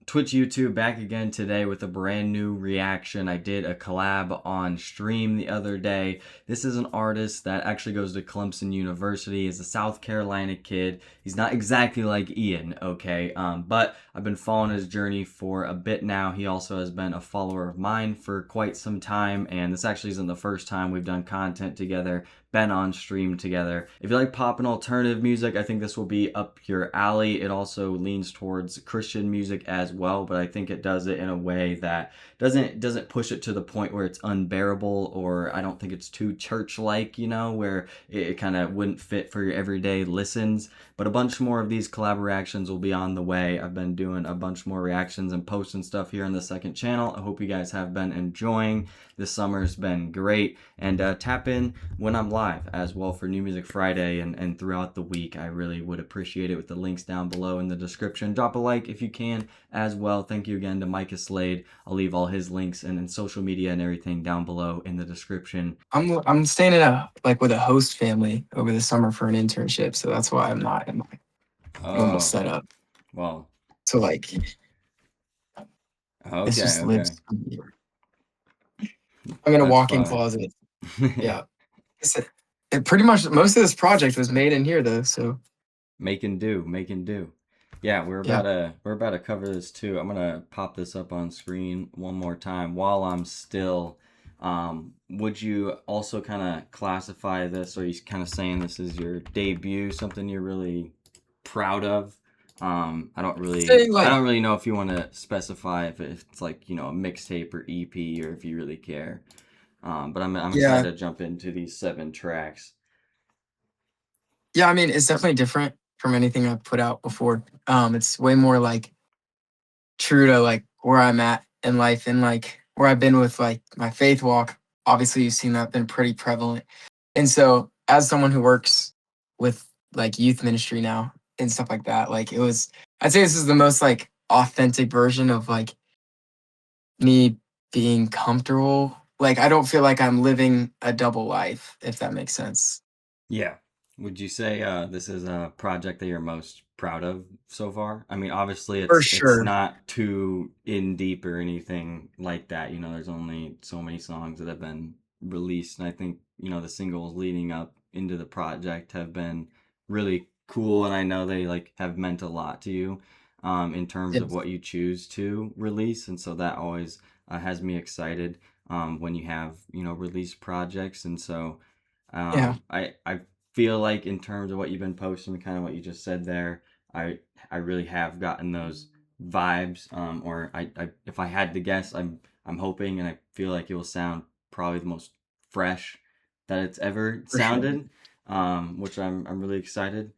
Twitch YouTube back again today with a brand new reaction. I did a collab on stream the other day. This is an artist that actually goes to Clemson University. He's a South Carolina kid. He's not exactly like Ian, okay? But I've been following his journey for a bit now. He also has been a follower of mine for quite some time, and this actually isn't the first time we've done content together, been on stream together. If you like pop and alternative music, I think this will be up your alley. It also leans towards Christian music as well, but I think it does it in a way that doesn't push it to the point where it's unbearable, or I don't think it's too church-like, where it kind of wouldn't fit for your everyday listens. But a bunch more of these collab reactions will be on the way. I've been doing a bunch more reactions and posting stuff here on the second channel. I hope you guys have been enjoying. This summer's been great, and tap in when I'm live as well for New Music Friday and throughout the week. I really would appreciate it with the links down below in the description. Drop a like if you can as well. Thank you again to Micah Slade. I'll leave all his links and social media and everything down below in the description. I'm staying with a host family over the summer for an internship, so that's why I'm not in my normal setup. Well, so okay, this just okay. lives here. I'm in a walk-in closet. Yeah. Pretty much most of this project was made in here though, so making do. Yeah, we're about to cover this too. I'm gonna pop this up on screen one more time while I'm still. Would you also kind of classify this, or are you kind of saying this is your debut, something you're really proud of? I don't really know if you want to specify if it's like, a mixtape or EP, or if you really care. But I'm excited to jump into these 7 tracks. Yeah, I mean, it's definitely different from anything I've put out before. It's way more like true to like where I'm at in life and like where I've been with like my faith walk. Obviously, you've seen that been pretty prevalent. And so as someone who works with like youth ministry now and stuff like that, like I'd say this is the most like authentic version of like me being comfortable. Like, I don't feel like I'm living a double life, if that makes sense. Yeah. Would you say this is a project that you're most proud of so far? I mean, obviously it's not too in deep or anything like that. There's only so many songs that have been released, and I think, the singles leading up into the project have been really cool, and I know they like have meant a lot to you in terms of what you choose to release, and so that always has me excited when you have, release projects. And so I feel like in terms of what you've been posting, kind of what you just said there, I really have gotten those vibes. Or I if I had to guess, I'm hoping, and I feel like it will sound probably the most fresh that it's ever sounded. Which I'm really excited.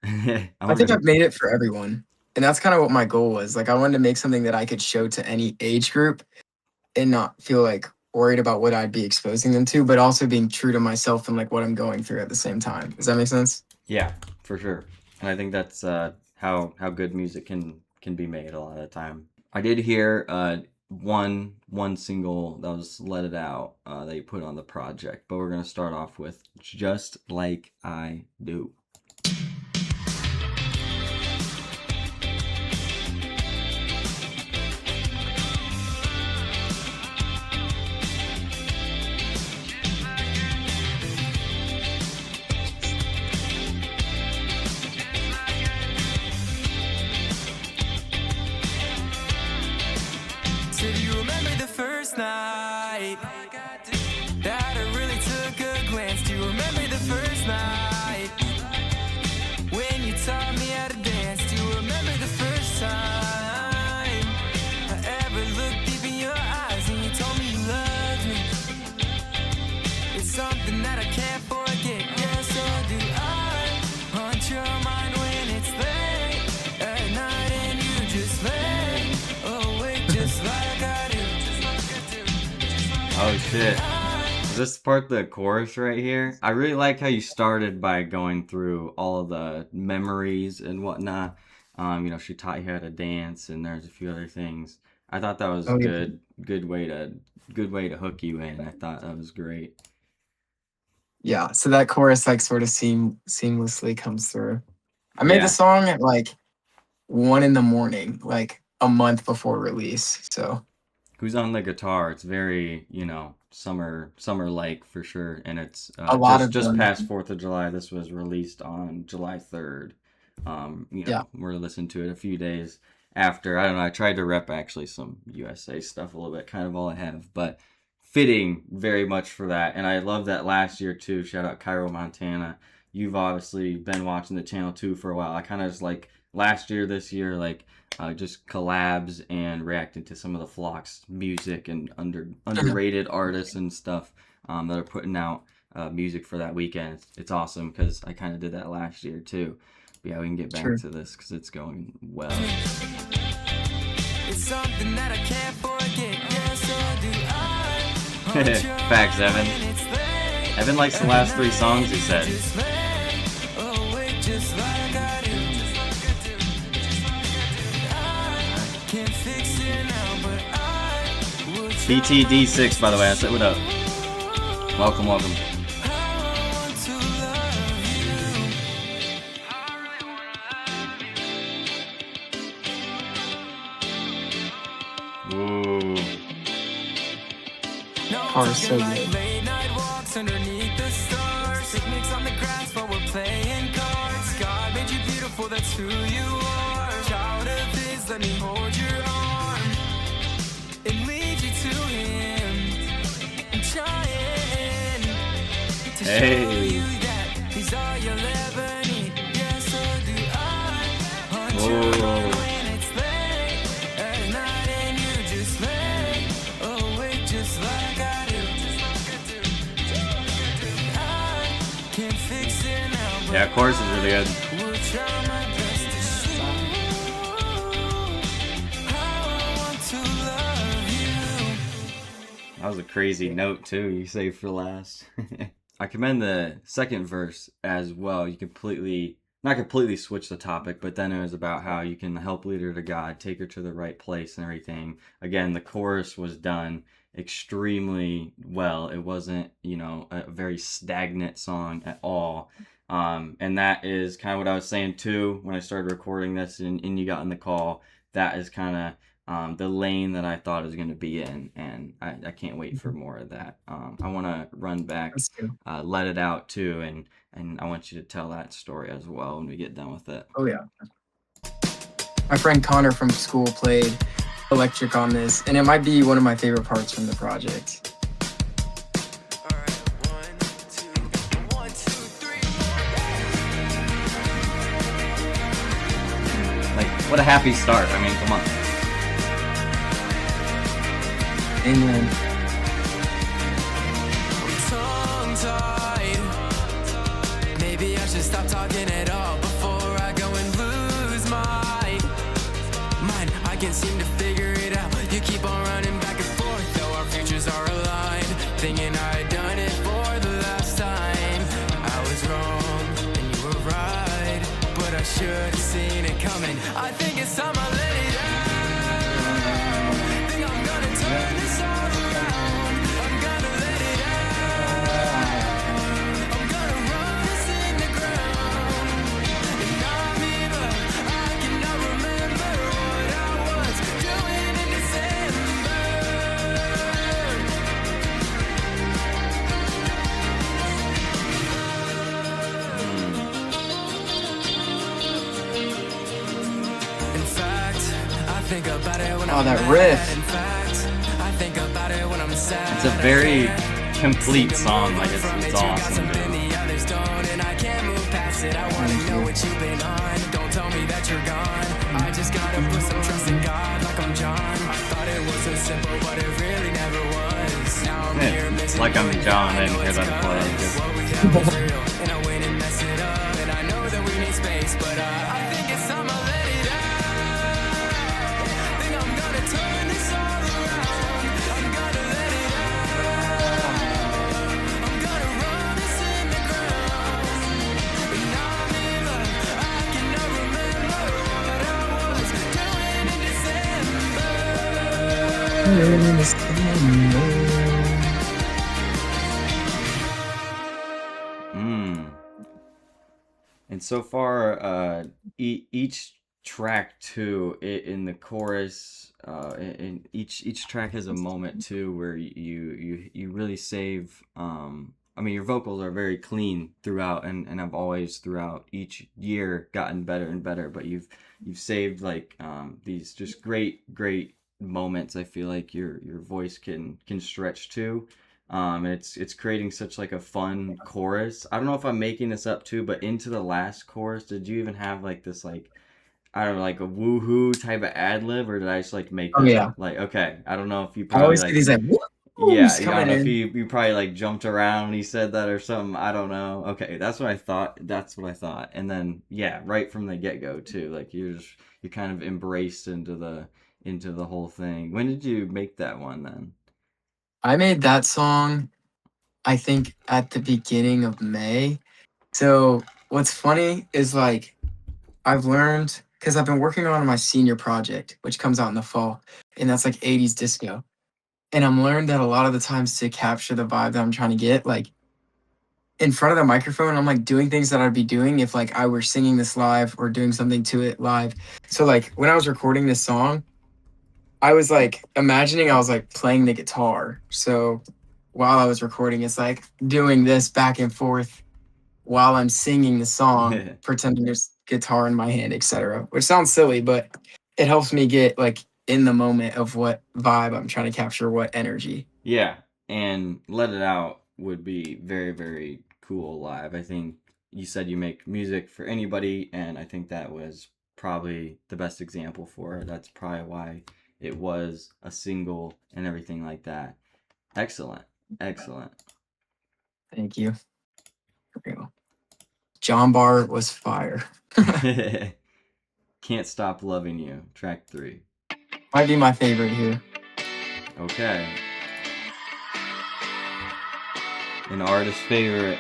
I think I've made it for everyone, and that's kind of what my goal was. Like, I wanted to make something that I could show to any age group and not feel like worried about what I'd be exposing them to, but also being true to myself and like what I'm going through at the same time. Does that make sense? Yeah, for sure. And I think that's how good music can be made a lot of the time. I did hear one single that was Let It Out that you put on the project, but we're gonna start off with Just Like I Do. Night that I really took a glance. Do you remember the first night when you taught me how to dance? Do you remember the first time I ever looked deep in your eyes and you told me you loved me? It's something that I can't forget. Yes, so do I haunt your mind when it's late at night and you just lay awake just like I do. Oh shit. Is this part the chorus right here? I really like how you started by going through all of the memories and whatnot. She taught you how to dance, and there's a few other things. I thought that was good way to hook you in. I thought that was great. Yeah, so that chorus like sort of seamlessly comes through. I made the song at like 1 a.m, like a month before release. So Who's on the guitar? It's very, summer like for sure, and it's a lot of just them. past 4th of July. This was released on July 3rd. Yeah. We're listening to it a few days after. I don't know. I tried to rep actually some USA stuff a little bit, kind of all I have, but fitting very much for that. And I love that last year too. Shout out Cairo, Montana. You've obviously been watching the channel too for a while. I kind of just like last year, this year, like just collabs and reacting to some of the Flock's music and underrated artists and stuff that are putting out music for that weekend. It's awesome because I kind of did that last year too. But yeah, we can get back True. to this because it's going well. It's something that I can't forget. Yes, I do. Facts, Evan. Evan likes the last 3 songs he said. Oh, wait, just like I do. I can't fix it now, but I will try. BTD6, by the way. I said, what up? Welcome. I want to love you. Ooh. No, Car is so like good. late night walks underneath the stars. Picnics on the grass while we're playing cards. God made you beautiful, that's who you are. Child of his, let me hold your arm and lead you to him. I'm trying to show you that he's all you'll ever need. Yes, so do I. On your Whoa. when it's late at night and you just lay awake just like I do. I can't fix it now, but Yeah, chorus is really good. will try my best to show how I want to love you. That was a crazy note too. You saved for last. I commend the second verse as well. You not completely switch the topic, but then it was about how you can help lead her to God, take her to the right place and everything. Again, the chorus was done extremely well. It wasn't, a very stagnant song at all. And that is kind of what I was saying too when I started recording this and you got in the call. That is kind of the lane that I thought it was going to be in, and I can't wait for more of that. I want to run back, Let's go. Let It Out too, and I want you to tell that story as well when we get done with it. Oh yeah. My friend Connor from school played electric on this, and it might be one of my favorite parts from the project. Alright, 1, 2, 3. Like, what a happy start. I mean, come on. Amen. Tongue-tied. Maybe I should stop talking at all before I go and lose my mind. I can't seem to figure it out. You keep on running back and forth, though our futures are aligned. Thinking I had done it for the last time. I was wrong and you were right, but I should have seen it coming. I think it's time I let it out. Think I'm gonna turn this all around. I'm gonna let it out. I'm gonna run this in the ground. And I'm in love. I cannot remember what I was doing in December. In fact, I think about it when Oh, I'm that mad. riff. In fact, I think about it when I'm sad. It's a very complete song. Like, it's awesome, dude. The others don't, and I can't move past it. I wanna know what you've been on. Don't tell me that you're gone. I just gotta put some trust in God, like I'm John. I thought it was so simple, but it really never was. Now I'm here missing Like I'm you, John, I know didn't hear it's that play. cause what we had was real, and I went and messed it up, and I know that we need space, but I think it's time I let it out. Think I'm gonna turn this all around. I'm gonna let it out. I'm gonna run this in the ground. And I'm in love. I cannot remember what I was doing in December. And so far, each track 2, in the chorus, and each track has a moment too where you really save. I mean, your vocals are very clean throughout, and I've always throughout each year gotten better and better. But you've saved like these just great moments. I feel like your voice can stretch to. And it's creating such like a fun chorus. I don't know if I'm making this up too, but into the last chorus, did you even have like this like, I don't know, like a woohoo type of ad lib, or did I just like make Oh that yeah, up? Like, okay, I don't know if you I probably always get like, these like yeah, woo's I don't coming know if in. you probably like jumped around when he said that or something. I don't know. Okay, that's what I thought. That's what I thought. And then yeah, right from the get go too, like you kind of embraced into the whole thing. When did you make that one then? I made that song, I think, at the beginning of May. So what's funny is like I've learned because I've been working on my senior project, which comes out in the fall, and that's like 80s disco. And I'm learned that a lot of the times to capture the vibe that I'm trying to get, like in front of the microphone, I'm like doing things that I'd be doing if like I were singing this live or doing something to it live. So like when I was recording this song, I was like imagining I was like playing the guitar. So while I was recording, it's like doing this back and forth while I'm singing the song, pretending there's guitar in my hand, etc. Which sounds silly, but it helps me get like in the moment of what vibe I'm trying to capture, what energy. Yeah, and Let It Out would be very cool live. I think you said you make music for anybody, and I think that was probably the best example for it. That's probably why it was a single and everything like that. Excellent. Excellent. Thank you. For real. John Bar was fire. Can't Stop Loving You, track 3. Might be my favorite here. Okay. An artist favorite.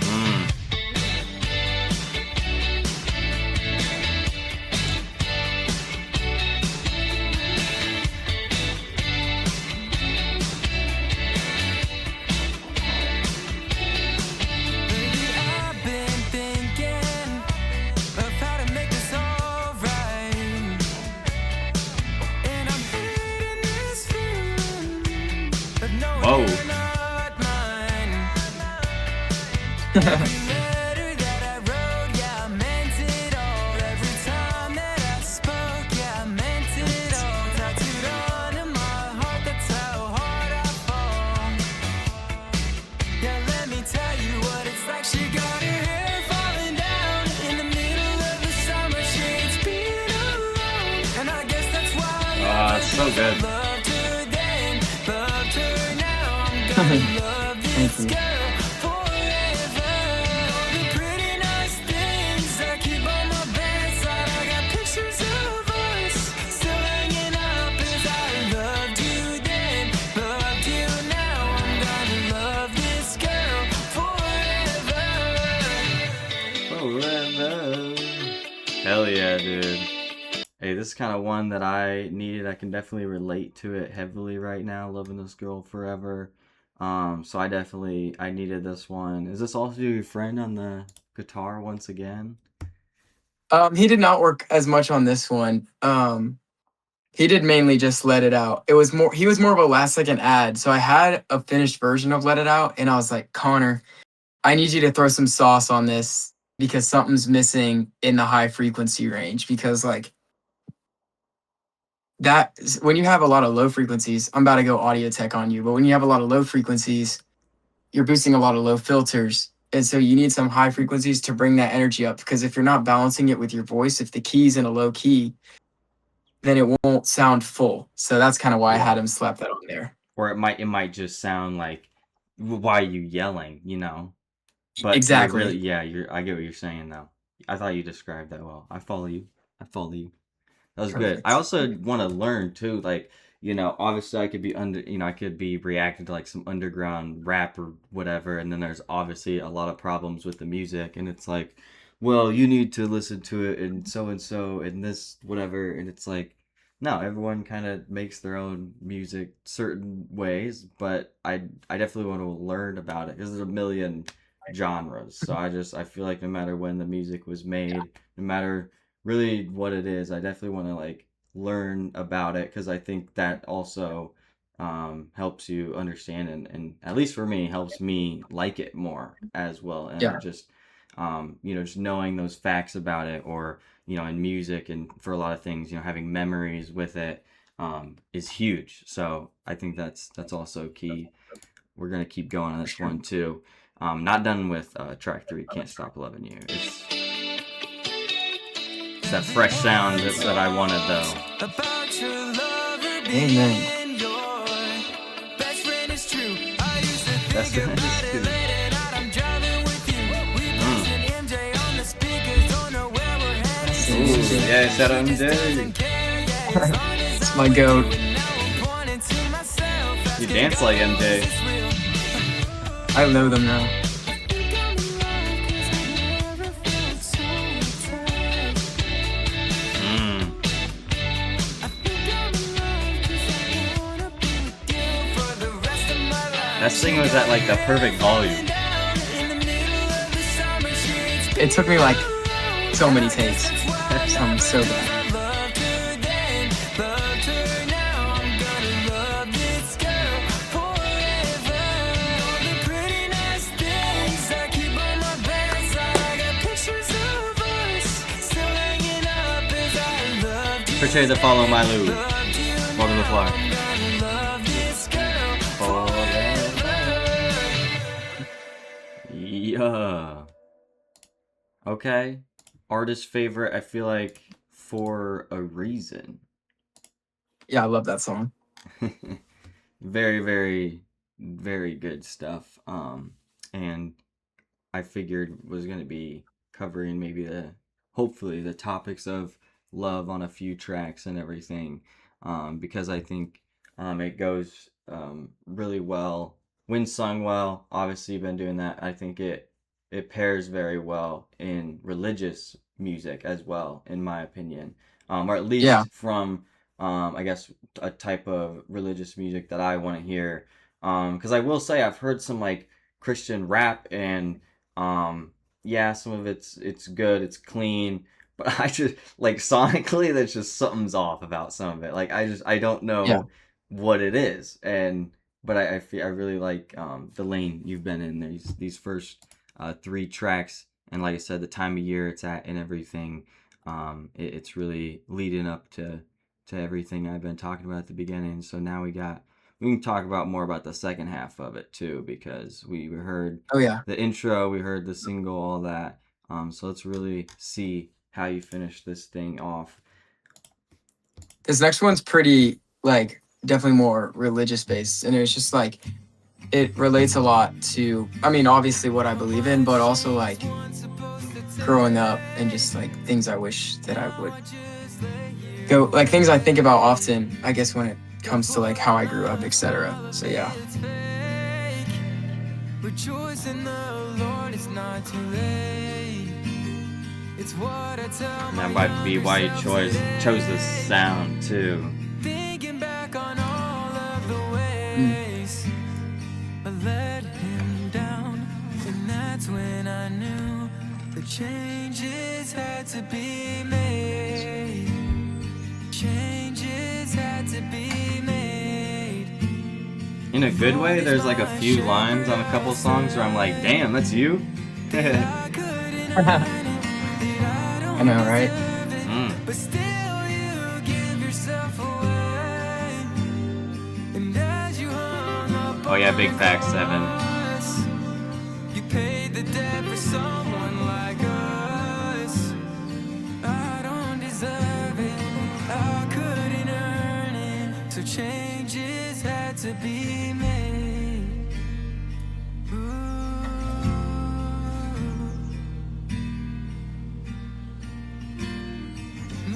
Mm. Baby, I've been thinking of how to make this alright, and I'm hating this feeling of knowing Whoa. you're not mine. Every letter that I wrote, yeah, I meant it all. Every time that I spoke, yeah, I meant it all. Tattooed onto my heart, that's how hard I fall. Yeah, let me tell you what it's like. She got her hair falling down in the middle of the summer. She hates being alone, and I guess that's why I love her. It's so good. Loved her then, loved her now. I'm gonna love this Thank you. girl forever. All the pretty nice things I keep on my bedside. I got pictures of us still hanging up as I loved you then, loved you now. I'm gonna love this girl forever. Forever. Hell yeah, dude. Hey, this is kind of one that I needed. I can definitely relate to it heavily right now, loving this girl forever. So I needed this one. Is this also your friend on the guitar once again? He did not work as much on this one. He did mainly just Let It Out. He was more of a last second ad. So I had a finished version of Let It Out, and I was like, Connor, I need you to throw some sauce on this because something's missing in the high frequency range. Because like that, when you have a lot of low frequencies, I'm about to go audio tech on you, but when you have a lot of low frequencies, you're boosting a lot of low filters. And so you need some high frequencies to bring that energy up. Because if you're not balancing it with your voice, if the key's in a low key, then it won't sound full. So that's kind of why I Yeah. had him slap that on there. Or it might just sound like, why are you yelling, you know? But you're Exactly. really, yeah, I get what you're saying though. I thought you described that well. I follow you. I follow you. That was good. Perfect. I also want to learn too, like, obviously I could be I could be reacting to like some underground rap or whatever, and then there's obviously a lot of problems with the music, and it's like, well, you need to listen to it and so and this whatever, and it's like, no, everyone kind of makes their own music certain ways, but I definitely want to learn about it because there's a million genres. So I feel like no matter when the music was made, no matter really what it is, I definitely want to like learn about it because I think that also helps you understand and at least for me helps me like it more as well. And Yeah, just just knowing those facts about it or in music and for a lot of things, having memories with it is huge. So I think that's also key. We're gonna keep going on this one too. Not done with track 3. Can't Stop Loving You. It's that fresh sound that I wanted though. About your lover amen. being your best friend is true. I used to That's think about it late at night. I'm driving with you. We blasting MJ on the speakers. Don't know where we're headed to. Ooh, Yeah, shout out Just MJ. doesn't care, yeah, as long as It's I'm my with you. goat. And now I'm pointing to myself, You asking dance like God, MJ. is this real? I know them now. I think I'm in love 'cause I never felt so attached. Mm. I think I'm in love 'cause I wanna be with you for the rest of my life. That thing was at like the perfect volume. In the middle of the summer, she's It took me like so many takes. I'm so bad. I loved her then, loved her now. I'm gonna love this girl forever. All the pretty nice things I keep on my bedside. I got pictures of us still hanging up as I loved you. Appreciate the follow, my Lou. Loved you. Welcome to Fly. I'm gonna love this girl forever. Yeah. Okay. Artist favorite, I feel like For a Reason. Yeah, I love that song. Very, very, very good stuff. And I figured was gonna be covering maybe hopefully the topics of love on a few tracks and everything. Because I think it goes really well when sung well. Obviously, been doing that. I think it pairs very well in religious music as well, in my opinion, or at least Yeah, from I guess a type of religious music that I want to hear. Because I will say I've heard some like Christian rap and yeah, some of it's good, it's clean, but I just like sonically there's just something's off about some of it. Like I don't yeah. know what it is, and but I really like the lane you've been in these first 3 tracks, and like I said, the time of year it's at and everything. It's really leading up to everything I've been talking about at the beginning. So now we can talk about more about the second half of it too, because we heard Oh yeah. the intro, we heard the single, all that. So let's really see how you finish this thing off. This next one's pretty like definitely more religious based, and it's just like it relates a lot to, I mean, obviously what I believe in, but also like growing up and just like things I wish that I would go, like things I think about often, I guess, when it comes to like how I grew up, etc. So yeah. Rejoice in the Lord, it's not too late. It's what I tell And my that might be why you chose this sound too. thinking back on all of the ways I let him down, and that's when I knew the changes had to be made. Changes had to be made. In a good way, there's like a few lines on a couple songs where I'm like, damn, that's you. I couldn't earn it, that I I know, right? don't, but still you give yourself away. And as you hung up Oh yeah, big fact 7. us, you paid the debt for someone like us. I don't deserve it, I couldn't earn it, so changes had to be made. Ooh.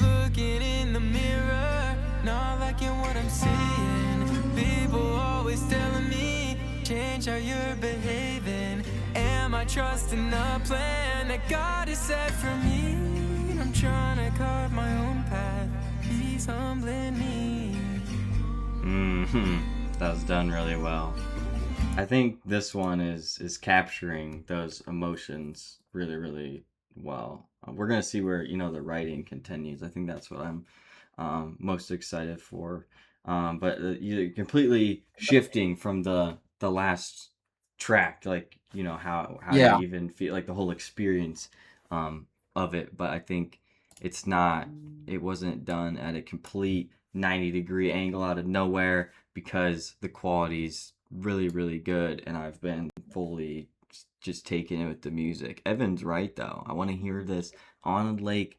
Looking in the mirror, not liking what I'm seeing. People always telling me, change how you're behaving. Am I trusting the plan that God has set for me? I'm trying to carve my own path, He's humbling me. That was done really well. I think this one is capturing those emotions really, really well. We're gonna see where the writing continues. I think that's what I'm most excited for. But you're completely shifting from the last track, like how you Yeah. even feel like the whole experience of it. But I think it's not. It wasn't done at a complete 90-degree angle out of nowhere because the quality's really, really good, and I've been fully just taking it with the music. Evan's right though. I want to hear this on a lake,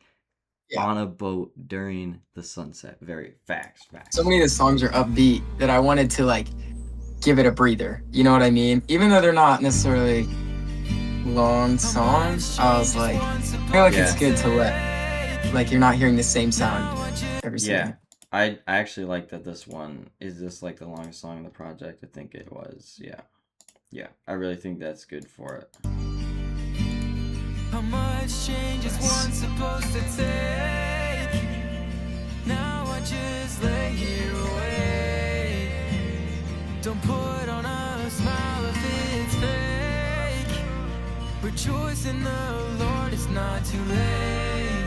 Yeah. on a boat during the sunset. Very facts. So many of the songs are upbeat that I wanted to like give it a breather. You know what I mean? Even though they're not necessarily long songs, I was like, I feel like it's good to let like you're not hearing the same sound every single. Yeah. I actually like that this one is just like the longest song in the project. I think it was. Yeah. Yeah. I really think that's good for it. How much change is one supposed to take? Now I just lay here awake. Don't put on a smile if it's fake. Rejoice in the Lord, it's not too late.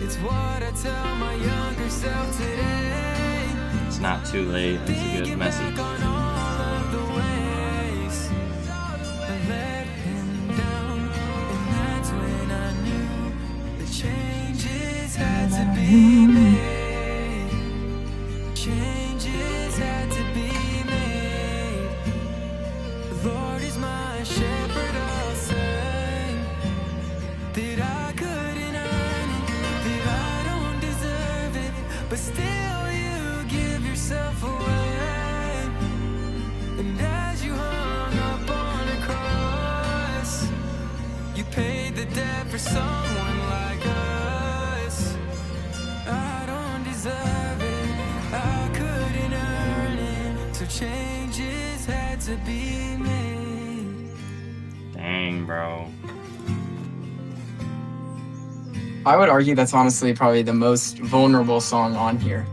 It's what I tell my younger self today. It's not too late. It's a good message. On all of the ways I let him down, and that's when I knew the changes had to be made. Changes had to be made. The Lord is my shepherd, I'll say that I couldn't earn it, that I don't deserve it, but still you give yourself away. And as you hung up on a cross, you paid the debt for someone like us. I don't deserve it, I couldn't earn it, so changes had to be made. Dang, bro. I would argue that's honestly probably the most vulnerable song on here.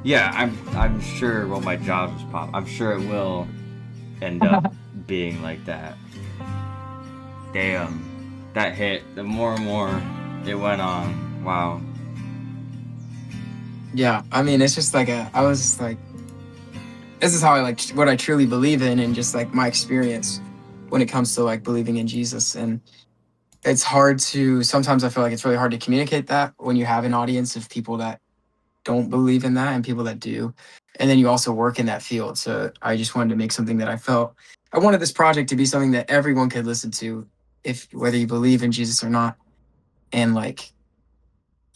Yeah, I'm sure. Well, my jaw just popped. I'm sure it will end up being like that. Damn, that hit. The more and more it went on. Wow. Yeah, I mean, it's just like I was just like, this is how I like what I truly believe in, and just like my experience when it comes to like believing in Jesus. And it's hard to, sometimes I feel like it's really hard to communicate that when you have an audience of people that don't believe in that and people that do. And then you also work in that field. So I just wanted to make something that I felt, I wanted this project to be something that everyone could listen to, if whether you believe in Jesus or not, and like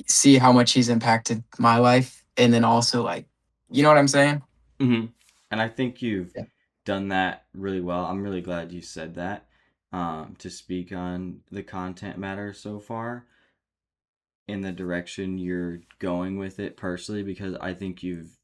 see how much he's impacted my life. And then also like, you know what I'm saying? Mm-hmm. And I think you've Yeah. done that really well. I'm really glad you said that. To speak on the content matter so far in the direction you're going with it personally, because I think you've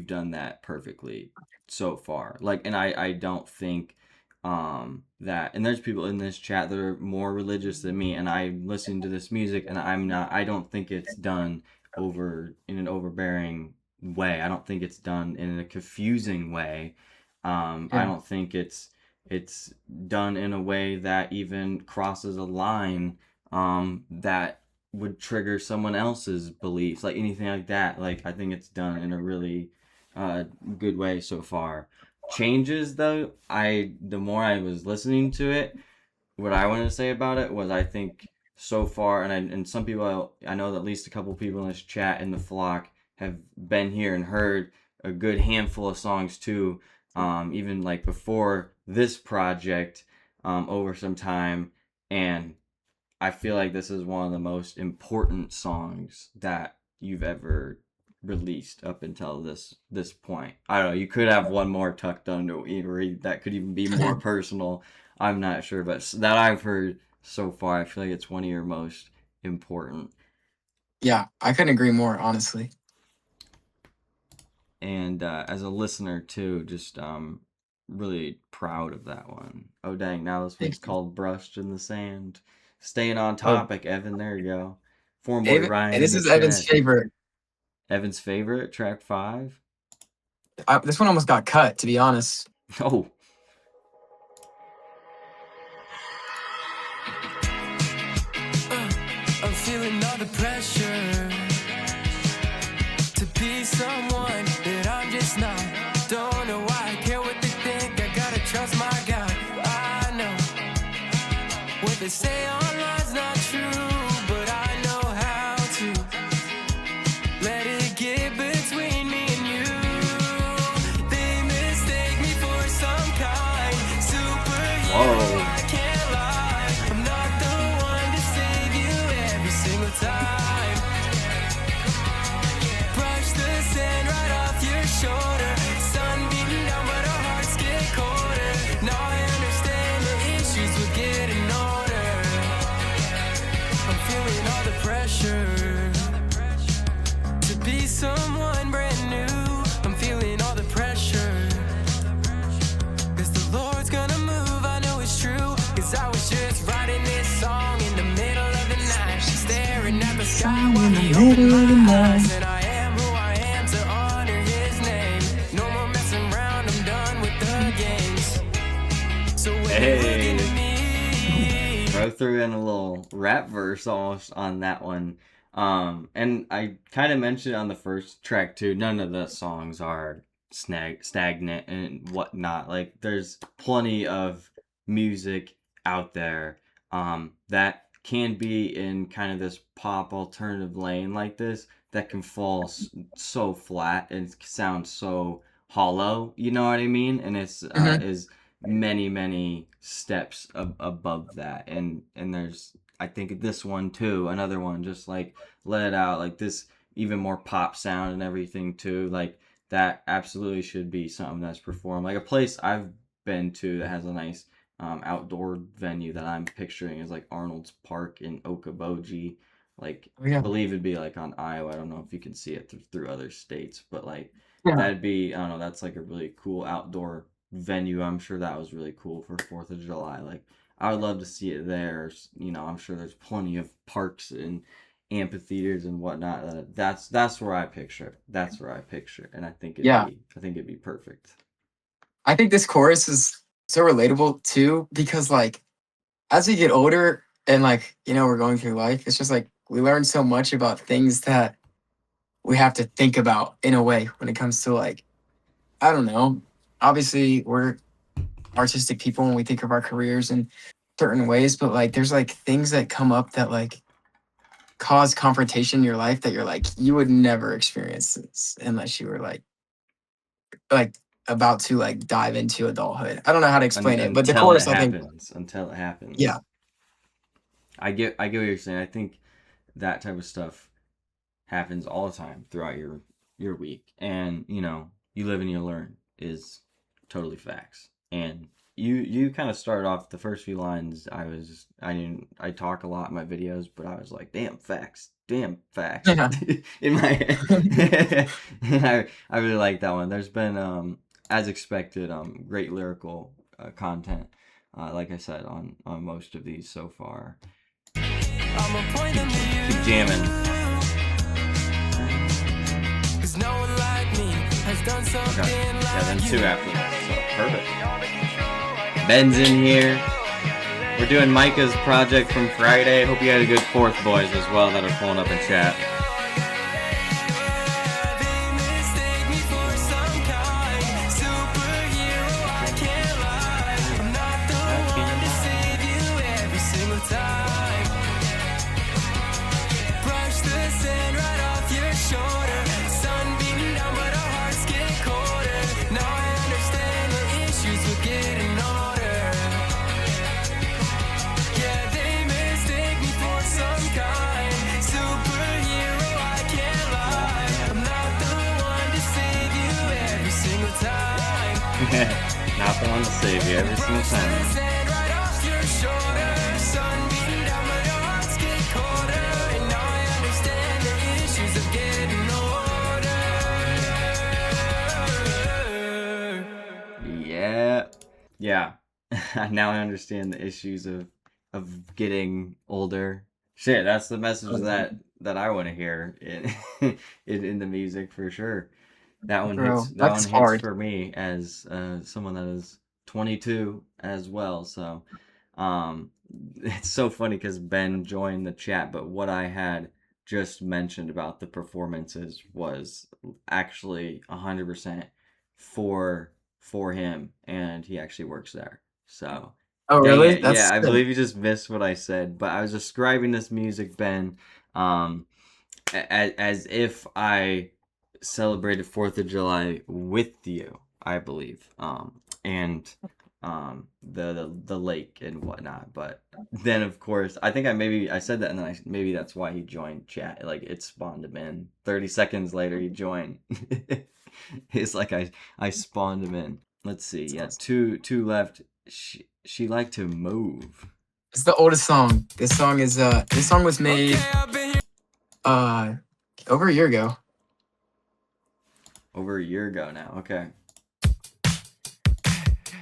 done that perfectly so far. Like, and I don't think that, and there's people in this chat that are more religious than me, and I'm listening to this music and I don't think it's done in an overbearing way. I don't think it's done in a confusing way. I Yeah. don't think it's done in a way that even crosses a line that would trigger someone else's beliefs, like anything like that. Like, I think it's done in a really good way so far. Changes though, the more I was listening to it, what I wanted to say about it was, I think so far, and some people, I know that at least a couple people in this chat in the flock have been here and heard a good handful of songs too, even like before this project, over some time, and I feel like this is one of the most important songs that you've ever released up until this point. I don't know. You could have one more tucked under that could even be more personal. I'm not sure, but that I've heard so far, I feel like it's one of your most important. Yeah, I couldn't agree more, honestly. And as a listener too, just really proud of that one. Oh dang! Now this one's Thank you. called "Brushed in the Sand." Staying on Oh, topic, Evan. There you go. Foreign Boy And Ryan in this the is Evan's chat. favorite. Evan's favorite, track 5. This one almost got cut, to be honest. Oh. I'm feeling all the pressure to be someone that I'm just not. Don't know why I care what they think. I gotta trust my God. I know what they say online's not true, but I know how to let it get between me and you. They mistake me for some kind superhero. Whoa. I can't lie. I'm not the one to save you every single time. Brush the sand right off your shoulder. Sun beating down, but our hearts get colder. Now I understand the issues we're getting older. I'm feeling all the pressure to be someone brand new. I'm feeling all the pressure, 'cause the Lord's gonna move, I know it's true. 'Cause I was just writing this song in the middle of the night, staring at the sky while he opened my eyes. And I am who I am to honor his name. No more messing around, I'm done with the games. So when you're looking at me, Bro threw in a little rap verse almost on that one. And I kind of mentioned on the first track too, none of the songs are stagnant and whatnot. Like, there's plenty of music out there that can be in kind of this pop alternative lane like this that can fall so flat and sound so hollow, you know what I mean? And it's is many steps above that, and there's, I think, this one too, another one just like let it out, like this even more pop sound and everything too, like that absolutely should be something that's performed. Like a place I've been to that has a nice outdoor venue that I'm picturing is like Arnold's Park in Okoboji. Like, I believe it'd be like on Iowa. I don't know if you can see it through other states, but like that'd be, I don't know, that's like a really cool outdoor venue. I'm sure that was really cool for 4th of July. Like, I would love to see it there. You know, I'm sure there's plenty of parks and amphitheaters and whatnot. That's where I picture it. That's where I picture it. And I think it'd be perfect. I think this chorus is so relatable too, because like as we get older and like, you know, we're going through life, it's just like we learn so much about things that we have to think about in a way when it comes to like, I don't know. Obviously, we're artistic people when we think of our careers in certain ways, but like there's like things that come up that like cause confrontation in your life that you're like, you would never experience this unless you were like about to like dive into adulthood. I don't know how to explain it, but the Until it chorus, I think, happens. Until it happens. yeah, I get what you're saying. I think that type of stuff happens all the time throughout your week, and you know, you live and you learn is totally facts. And you kind of started off the first few lines. I talk a lot in my videos, but I was like, damn facts in my head. I really like that one. There's been as expected great lyrical content, like I said, on most of these so far. Keep jamming. Okay. Yeah, then 2 after that. So perfect. Ben's in here. We're doing Micah's project from Friday. Hope you had a good 4th, boys, as well, that are pulling up in chat. Not the one to save you every single time. Yeah. Now I understand the issues of getting older. Shit, that's the message Okay. that I want to hear in the music for sure. That one hits. Bro, That one that's hits hard. for me as someone that is 22 as well. So, um, it's so funny because Ben joined the chat, but what I had just mentioned about the performances was actually 100% for him, and he actually works there. So, Oh, dang really? it, That's yeah, I sick. believe you just missed what I said, but I was describing this music, Ben. Um, as if I celebrated Fourth of July with you, I believe, and the lake and whatnot. But then, of course, I think I said that, and then maybe that's why he joined chat. Like it spawned him in. 30 seconds later, he joined. It's like I spawned him in. Let's see. That's Yeah, awesome. two left. She liked to move It's the oldest song. This song was made Okay, I've been here. uh over a year ago. over a year ago now. Okay.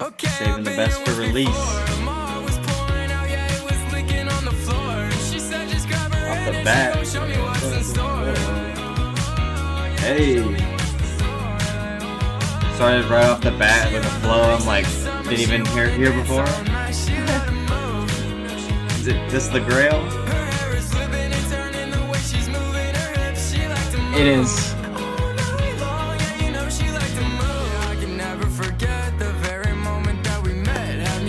Okay, Saving I've the been best here for once release. before. My heart was pouring out, yeah, it was leaking on the floor. She said, just grab her Off hand the and bat. she gon' show me what's in store. Hey. Started right off the bat with a flow I'm like, didn't even hear before. Is it this the Grail? It is.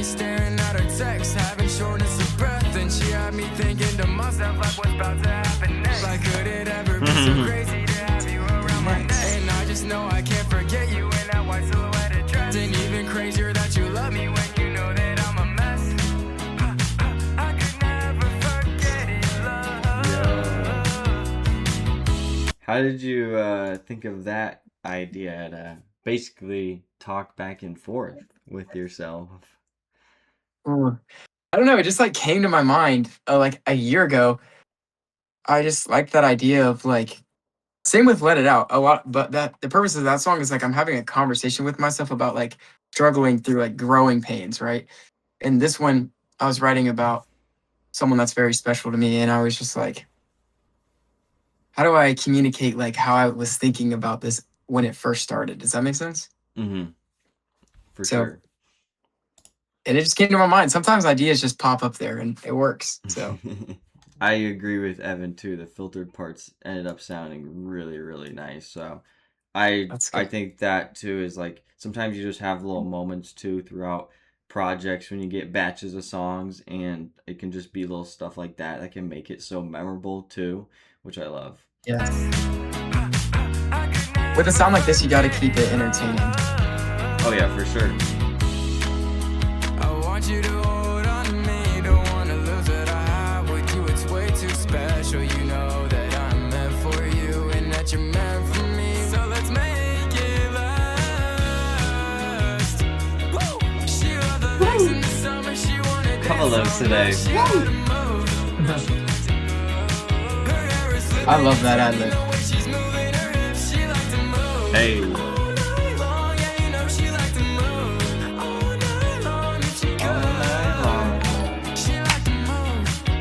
Staring at her text, having shortness of breath, and she had me thinking to myself, like, what's about to happen next? Like, could it ever be so crazy to have you around my neck? And I just know I can't forget you in that white silhouetted dress. And even crazier that you love me when you know that I'm a mess. I could never forget it, love. How did you think of that idea to basically talk back and forth with yourself? Ooh. I don't know. It just like came to my mind like a year ago. I just liked that idea of like same with Let It Out a lot, but that the purpose of that song is like I'm having a conversation with myself about like struggling through like growing pains, right? And this one I was writing about someone that's very special to me, and I was just like, how do I communicate like how I was thinking about this when it first started? Does that make sense? Mm-hmm. For So, sure. and it just came to my mind. Sometimes ideas just pop up there and it works. So I agree with Evan too. The filtered parts ended up sounding really, really nice. So that's I good. think that too is like sometimes you just have little moments too throughout projects when you get batches of songs and it can just be little stuff like that that can make it so memorable too, which I love. Yes. With a sound like this, you got to keep it entertaining. Oh yeah, for sure. I want you to hold on to me, don't wanna lose what I have with you. It's way too special, you know that I'm meant for you and that you're meant for me. So let's make it last. Woo! She loved the legs in the summer, she wanted Couple of those today. I love that ad lib. Hey.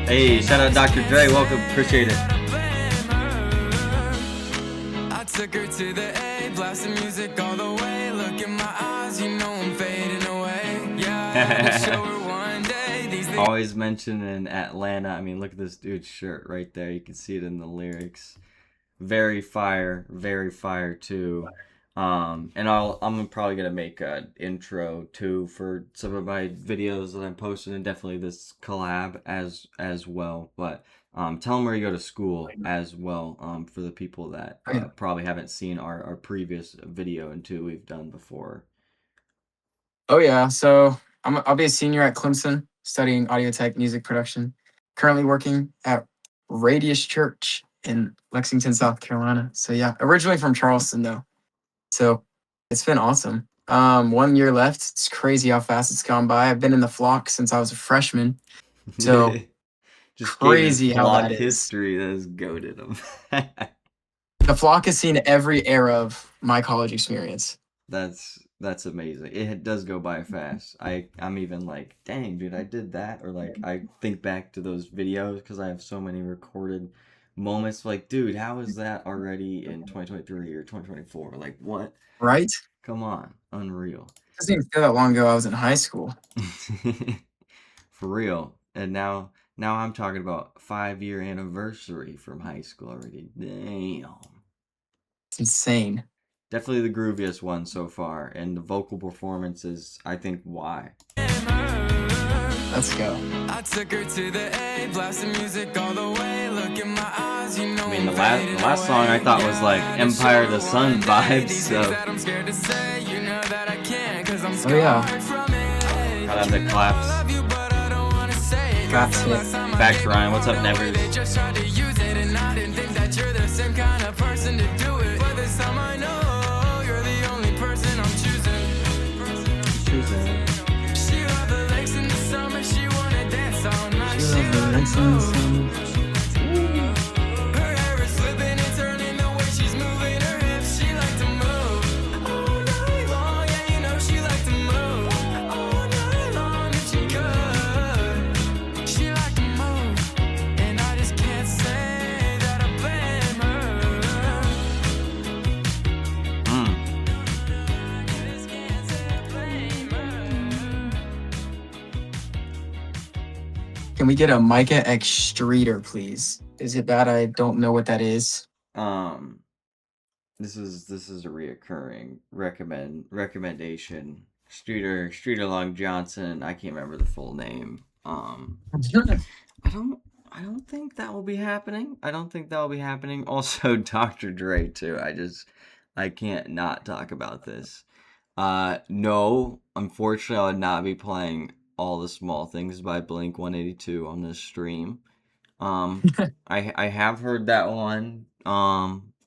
Hey, shout out Dr. Dre. Welcome. Appreciate it. I took her to the A, blasting music all the way. Look in my eyes, you know I'm fading away. Yeah, I had to show her one day. These things Always mentioned in Atlanta. I mean, look at this dude's shirt right there. You can see it in the lyrics. Very fire too. And I'm probably gonna make an intro too for some of my videos that I'm posting, and definitely this collab as well. But tell them where you go to school as well. For the people that Oh, yeah. probably haven't seen our previous video and two we've done before. Oh yeah. So I'll be a senior at Clemson studying audio tech music production. Currently working at Radius Church in Lexington, South Carolina. So yeah, originally from Charleston though. So it's been awesome. 1 year left. It's crazy how fast it's gone by. I've been in the flock since I was a freshman. So Just gave his crazy how vlog that is. history. That has goaded him. The flock has seen every era of my college experience. That's That's amazing. It does go by fast. I'm even like, dang, dude, I did that. Or like, I think back to those videos because I have so many recorded moments. Like, dude, how is that already in 2023 or 2024? Like, what? Right? Come on, unreal. Doesn't even feel that long ago. I was in high school. For real. And now I'm talking about 5-year anniversary from high school already. Damn. It's insane. Definitely the grooviest one so far, and the vocal performance is, I think, why. Let's go. I took her to the A, blast the music all the way. Look in my eyes, you know. I mean, the last song I thought was like Empire of the Sun vibes, so. Oh yeah. Gotta have the claps. That's it. Facts, Ryan. What's up, Nevers? They just tried to use it, and I didn't think that you're the same kind of person to do it. But this time I know you're the only person I'm choosing. She loved the lakes in the summer, she wanna dance all night. She loved her hair is slipping and turning the way she's moving her hips. She liked to move all night long, yeah, you know she liked to move all night long if she could. She liked to move, and I just can't say that I blame her. I just can't say I blame her. Can we get a Micah X Streeter, please? Is it bad? I don't know what that is. This is a reoccurring recommendation. Streeter Long Johnson. I can't remember the full name. I don't think that will be happening. Also, Dr. Dre too. I can't not talk about this. No, unfortunately, I would not be playing All the Small Things by Blink-182 on this stream. I have heard that one 2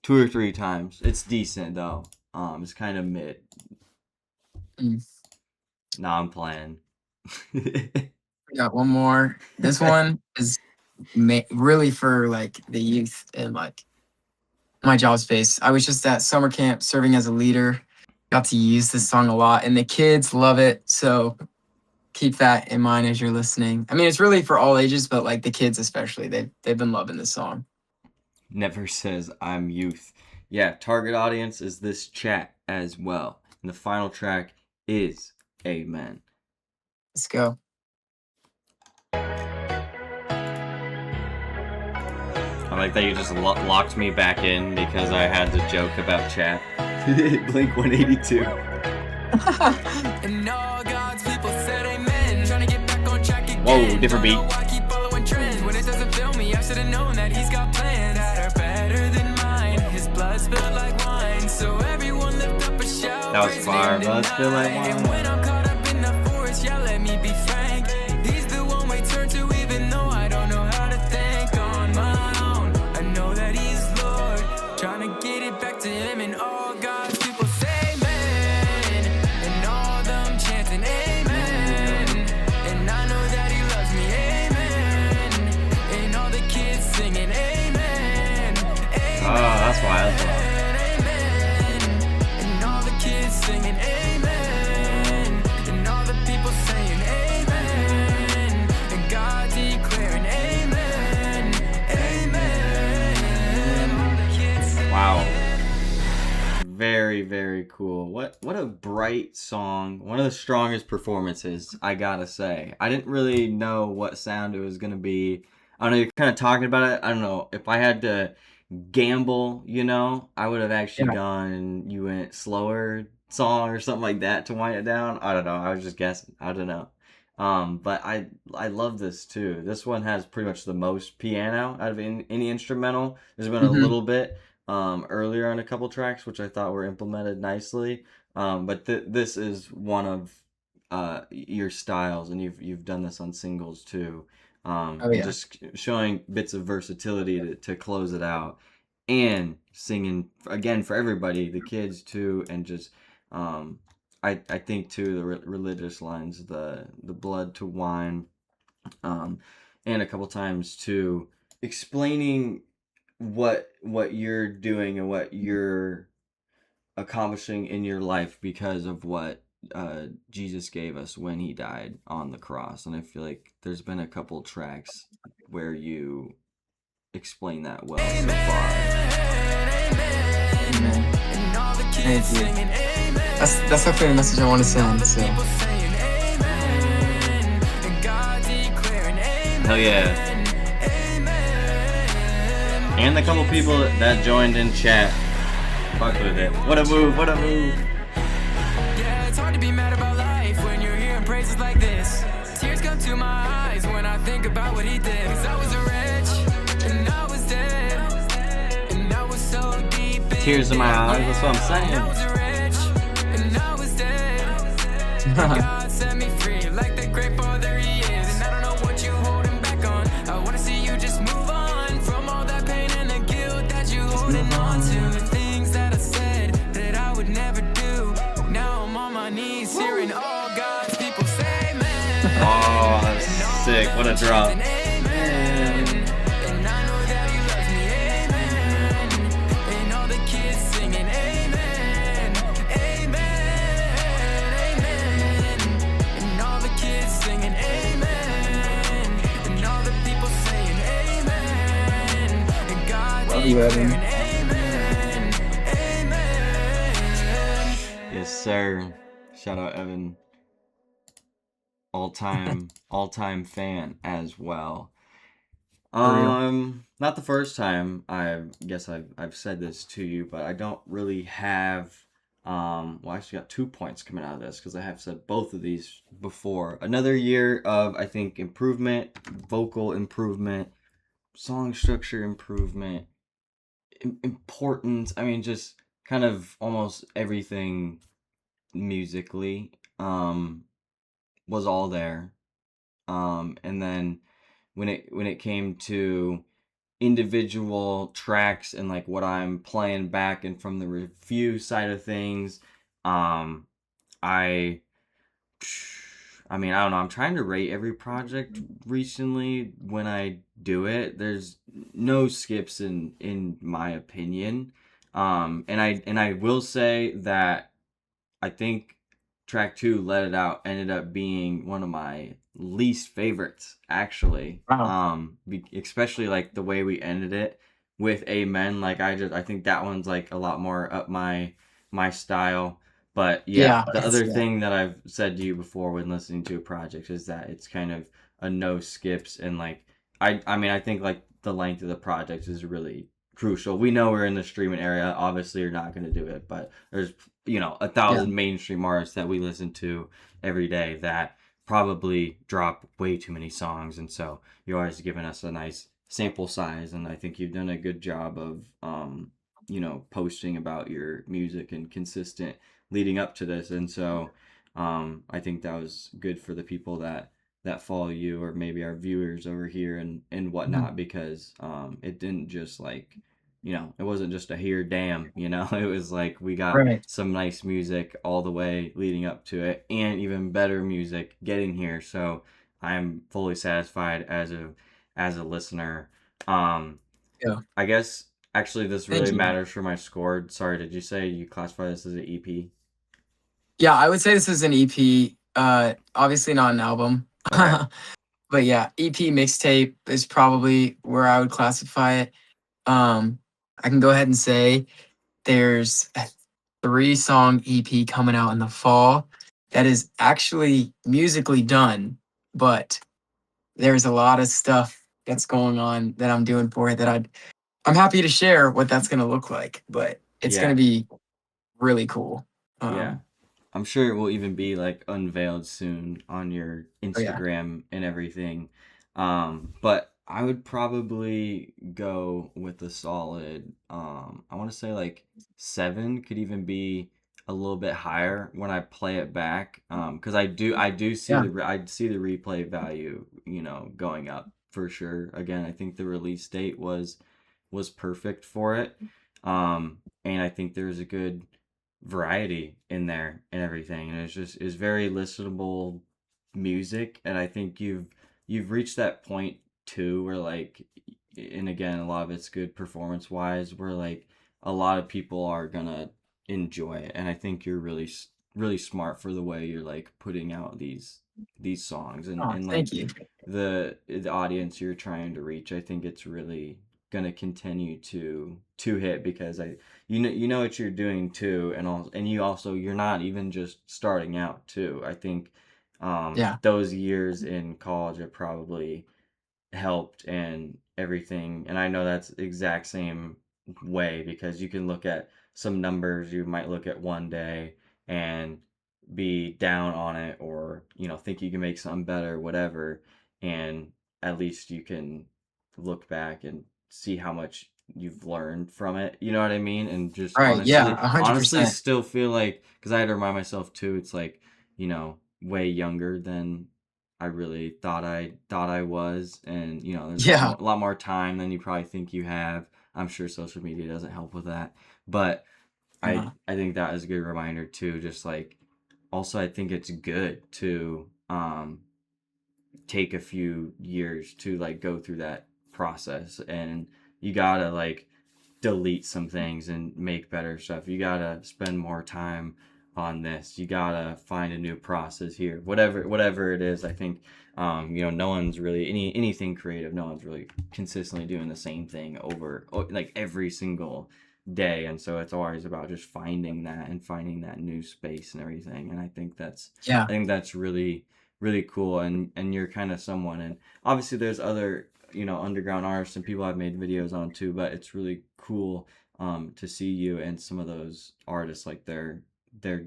or 3 times. It's decent though. It's kind of mid. Nah, I'm playing. We got one more. This one is really for like the youth and like my job space. I was just at summer camp serving as a leader. Got to use this song a lot, and the kids love it. So keep that in mind as you're listening. I mean, it's really for all ages, but like the kids especially, they've been loving this song. Never says I'm youth. Yeah, target audience is this chat as well. And the final track is Amen. Let's go. I like that you just locked me back in because I had to joke about chat. Blink-182. And all God's people said amen. Trying to get back on track again. Whoa, different beat. Don't know why I keep following trends. When it doesn't fill me, I should have known that he's got plans that are better than mine. His blood spilled like wine, so everyone lift up a shout. That was fire. Blood spilled like And wine. when I'm caught up in the forest, yeah, let me be frank. He's the one we turn to, even though I don't know how to think on my own. I know that he's Lord, trying to get it back to him, and all God's people say amen. And all them chanting amen. And I know that he loves me, amen. And all the kids singing amen. Oh, that's why. Amen. And all the kids singing amen. And all the people saying amen. And God declaring amen. Amen. Wow. Very, very cool. What a bright song. One of the strongest performances, I gotta say. I didn't really know what sound it was gonna be. I don't know, you're kind of talking about it. I don't know. If I had to gamble, I would have actually gone and you went slower song or something like that to wind it down. I don't know. I was just guessing. I don't know. But I love this too. This one has pretty much the most piano out of any instrumental. There's been a little bit earlier on a couple tracks, which I thought were implemented nicely. But this is one of your styles, and you've done this on singles too. Just showing bits of versatility to close it out, and singing again for everybody, the kids too, and just I think too the religious lines, the blood to wine, and a couple times too explaining what you're doing and what you're accomplishing in your life because of what Jesus gave us when he died on the cross. And I feel like there's been a couple tracks where you explain that well so far. Amen. Thank you. That's definitely the message I want to send. So Hell yeah. And the couple people that joined in chat. Fuck with it. What a move, what a move. Yeah, it's hard to be mad about life when you're hearing praises like this. Tears come to my eyes when I think about what he did. 'Cause I was rich and I was dead, and I was so deep. Tears in my eyes, that's what I'm saying. I was rich and I was dead. God set me free like the great father he is. And I don't know what you're holding back on. I wanna see you just move on from all that pain and the guilt that you're holding on to. The things that I said that I would never do. Now I'm on my knees hearing all God's people say amen. Oh, that's sick. What a drop. And amen. And I know that he loves me, amen. And all the kids singing amen. Amen. Amen. And all the kids singing amen. And all the people saying amen. And God love you, Evan. declaring amen. Amen. Yes, sir. Shout out Evan. All-time fan as well. Not the first time I guess I've said this to you, but I don't really have well, I actually got 2 points coming out of this because I have said both of these before. Another year of, I think, improvement, vocal improvement, song structure improvement, importance. I mean, just kind of almost everything musically was all there. And then when it came to individual tracks and like what I'm playing back and from the review side of things, I mean, I don't know. I'm trying to rate every project recently when I do it. There's no skips in my opinion. And I will say that I think track 2, Let It Out, ended up being one of my least favorites actually. Wow. Especially like the way we ended it with Amen. Like I think that one's like a lot more up my style. But yeah, the other thing that I've said to you before when listening to a project is that it's kind of a no skips, and like I mean I think like the length of the project is really crucial. We know we're in the streaming area. Obviously, you're not going to do it, but there's 1,000 mainstream artists that we listen to every day that probably drop way too many songs, and so you're always giving us a nice sample size, and I think you've done a good job of posting about your music and consistent leading up to this, and so I think that was good for the people that follow you, or maybe our viewers over here and whatnot, because it didn't just like it wasn't just a here damn, it was like we got some nice music all the way leading up to it, and even better music getting here. So I'm fully satisfied as a listener. I guess actually this really matters for my score. Sorry, did you say you classify this as an EP? Yeah, I would say this is an EP. Obviously not an album. Okay. But yeah, EP mixtape is probably where I would classify it. I can go ahead and say there's a 3-song EP coming out in the fall that is actually musically done, but there's a lot of stuff that's going on that I'm doing for it that I'm happy to share what that's going to look like, but it's going to be really cool. Yeah. I'm sure it will even be like unveiled soon on your Instagram and everything. But I would probably go with a solid, I want to say like 7, could even be a little bit higher when I play it back. Cause I do see I see the replay value, going up for sure. Again, I think the release date was perfect for it. And I think there's a good variety in there and everything, and it's very listenable music, and I think you've reached that point too where like, and again a lot of it's good performance wise, where like a lot of people are gonna enjoy it, and I think you're really smart for the way you're like putting out these songs, Oh, and like thank you. the audience you're trying to reach. I think it's really gonna continue to hit because you know what you're doing too, and you also you're not even just starting out too. I think Yeah. those years in college are probably helped and everything. And I know that's the exact same way because you can look at some numbers you might look at one day and be down on it or, think you can make something better, whatever. And at least you can look back and see how much you've learned from it. You know what I mean? And just Right. Yeah. honestly 100%. still feel like, because I had to remind myself too, it's like, way younger than I really thought I was, and there's Yeah. a lot more time than you probably think you have. I'm sure social media doesn't help with that, but No. I think that is a good reminder too. Just like, also, I think it's good to take a few years to like go through that process, and you gotta like delete some things and make better stuff. You gotta spend more time on this. You gotta find a new process here. Whatever it is, I think no one's really anything creative. No one's really consistently doing the same thing over like every single day, and so it's always about just finding that and finding that new space and everything. And Yeah. I think that's really cool. And you're kind of someone, and obviously there's other underground artists and people I've made videos on too, but it's really cool to see you and some of those artists, like their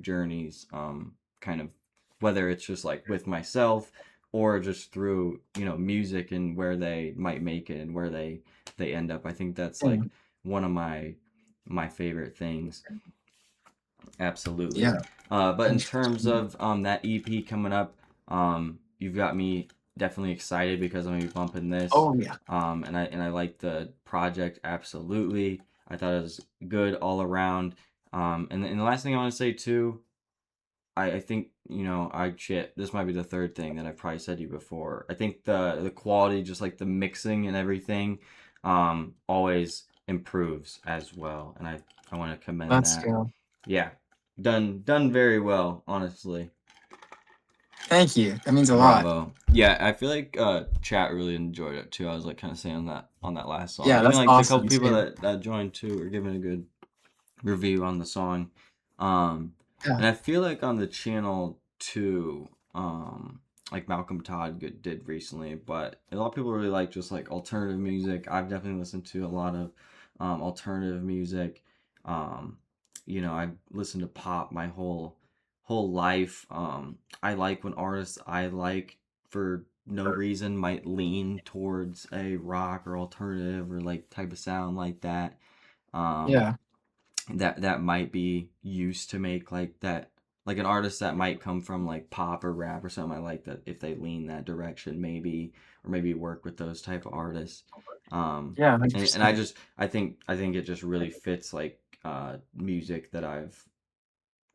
journeys, kind of, whether it's just like with myself or just through music and where they might make it and where they end up. I think that's like Mm. one of my favorite things. Absolutely. Yeah. But in terms 100%. of that EP coming up, you've got me definitely excited because I'm gonna be bumping this. Oh yeah. And I like the project absolutely. I thought it was good all around. And the last thing I want to say too, I think I shit. This might be the third thing that I've probably said to you before. I think the quality, just like the mixing and everything, always improves as well, and I want to commend Let's that. go. Yeah, done very well, honestly. Thank you. That means a lot. Bravo. Yeah, I feel like chat really enjoyed it too. I was like kind of saying that on that last song. Yeah, Even that's like the couple awesome people too. that joined too were giving a good review on the song. Um, Yeah. and I feel like on the channel too, like Malcolm Todd did recently, but a lot of people really like just like alternative music. I've definitely listened to a lot of alternative music. Um, I listened to pop my whole life. I like when artists I like for no reason might lean towards a rock or alternative or like type of sound like that. Um, Yeah. that might be used to make like that, like an artist that might come from like pop or rap or something. I like that if they lean that direction, maybe, or maybe work with those type of artists. Yeah. And I 100%. just I think it just really fits like music that I've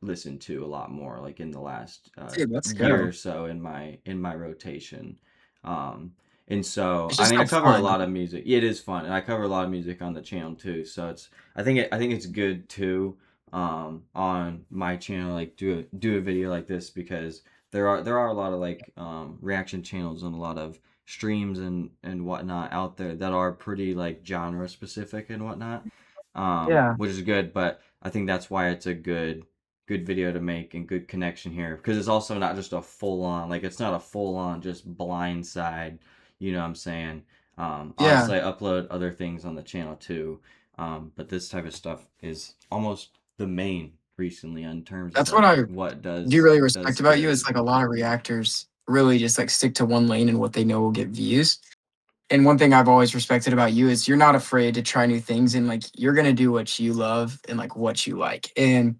listened to a lot more like in the last Dude, let's year or go. so in my rotation. Um, and so It's I just mean I so cover a fun. lot of music. Yeah, it is fun, and I cover a lot of music on the channel too. So I think it's good too, on my channel, like do a video like this, because there are a lot of like reaction channels and a lot of streams and whatnot out there that are pretty like genre specific and whatnot, Yeah. which is good. But I think that's why it's a good video to make and good connection here, because it's also not just a full on, like it's not a full on just blind side, you know what I'm saying? Yeah. Obviously I upload other things on the channel too, but this type of stuff is almost the main recently in terms of That's what like I what do does really respect does about you good. is like a lot of reactors really just like stick to one lane and what they know will get views. And one thing I've always respected about you is you're not afraid to try new things and like you're gonna do what you love and like what you like. And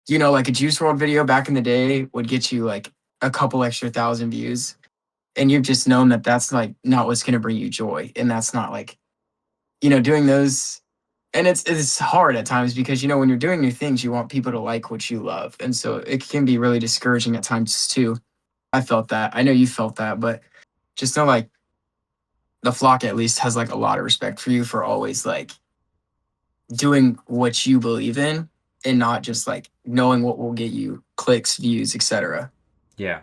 like a Juice World video back in the day would get you like a couple extra thousand views. And you've just known that that's like not what's gonna bring you joy. And that's not like, doing those. And it's hard at times because when you're doing new things, you want people to like what you love. And so it can be really discouraging at times too. I felt that. I know you felt that, but just know like the flock at least has like a lot of respect for you for always like doing what you believe in and not just like knowing what will get you clicks, views, etc. Yeah,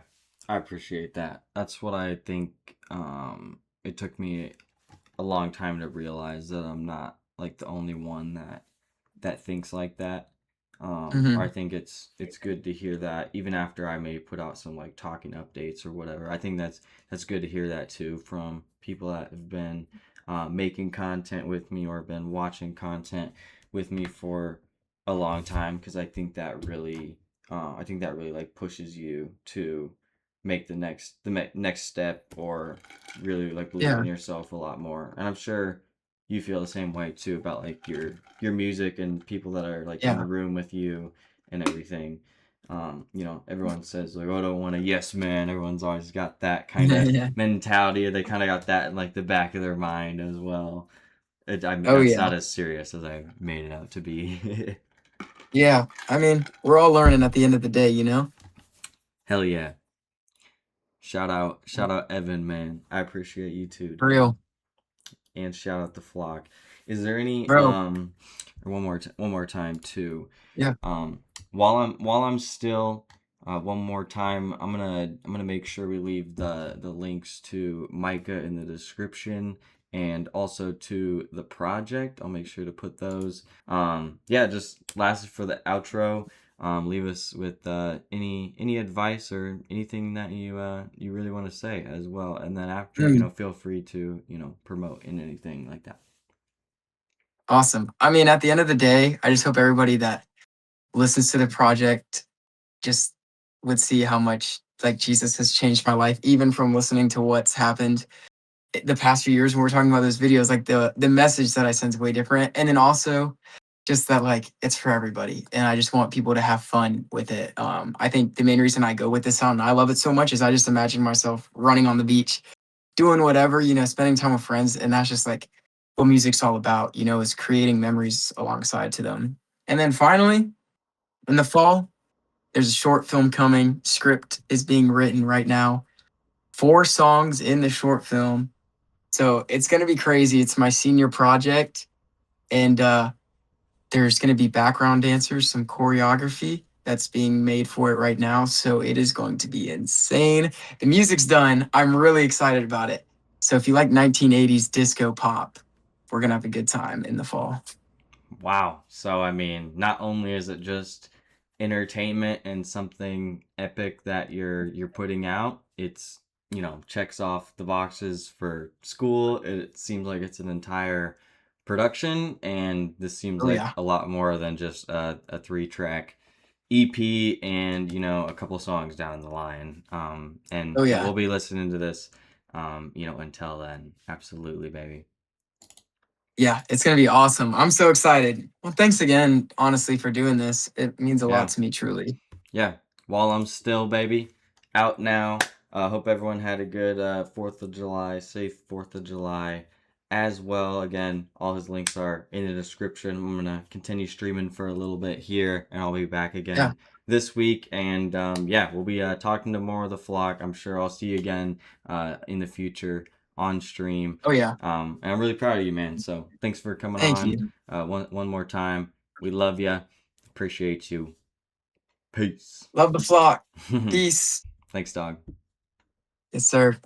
I appreciate that. That's what I think. It took me a long time to realize that I'm not like the only one that thinks like that. I Hmm. think it's good to hear that even after I may put out some like talking updates or whatever. I think that's good to hear that too from people that have been making content with me or been watching content with me for a long time because I think that really like pushes you to make the next step or really like believe in Yeah. yourself a lot more. And I'm sure you feel the same way too about like your music and people that are like in the Yeah. room with you and everything. Everyone says like, "Oh, I don't want a yes man." Everyone's always got that kind of Yeah. mentality, or they kind of got that in like the back of their mind as well. I mean, Oh that's yeah. not as serious as I made it out to be. Yeah. I mean, we're all learning at the end of the day, you know? Hell yeah! Shout out, Evan, man. I appreciate you too, For dude. real. And shout out the flock. Is there any Bro. or one more time too? Yeah. While I'm still one more time, I'm gonna make sure we leave the links to Micah in the description and also to the project. I'll make sure to put those. Yeah, just lastly for the outro, leave us with any advice or anything that you really want to say as well, and then after Mm, feel free to promote in anything like that. awesome. I mean, at the end of the day, I just hope everybody that listens to the project just would see how much like Jesus has changed my life, even from listening to what's happened the past few years when we're talking about those videos. Like the message that I send is way different, and then also just that like it's for everybody, and I just want people to have fun with it. I think the main reason I go with this sound and I love it so much is I just imagine myself running on the beach, doing whatever, spending time with friends, and that's just like what music's all about. Is creating memories alongside to them. And then finally, in the fall, there's a short film coming. Script is being written right now. 4 songs in the short film. So it's gonna be crazy. It's my senior project, and there's gonna be background dancers, some choreography that's being made for it right now. So it is going to be insane. The music's done. I'm really excited about it. So if you like 1980s disco pop, we're gonna have a good time in the fall. Wow. So, I mean, not only is it just entertainment and something epic that you're putting out, it's, checks off the boxes for school. It seems like it's an entire production, and this seems Oh like yeah. a lot more than just a 3-track EP and, a couple songs down the line. And Oh we'll yeah. be listening to this, until then. Absolutely, baby. Yeah, it's gonna be awesome. I'm so excited. Well, thanks again, honestly, for doing this. It means a lot Yeah. to me, truly. Yeah, while I'm still, baby, out now. Hope everyone had a good 4th of July, safe 4th of July as well. Again, all his links are in the description. I'm going to continue streaming for a little bit here, and I'll be back Yeah. again this week. And yeah, we'll be talking to more of the flock. I'm sure I'll see you again in the future on stream. Oh yeah. And I'm really proud of you, man. So thanks for coming Thank on you. one more time. We love you. Appreciate you. Peace. Love the flock. Peace. Thanks, dog. Yes, sir.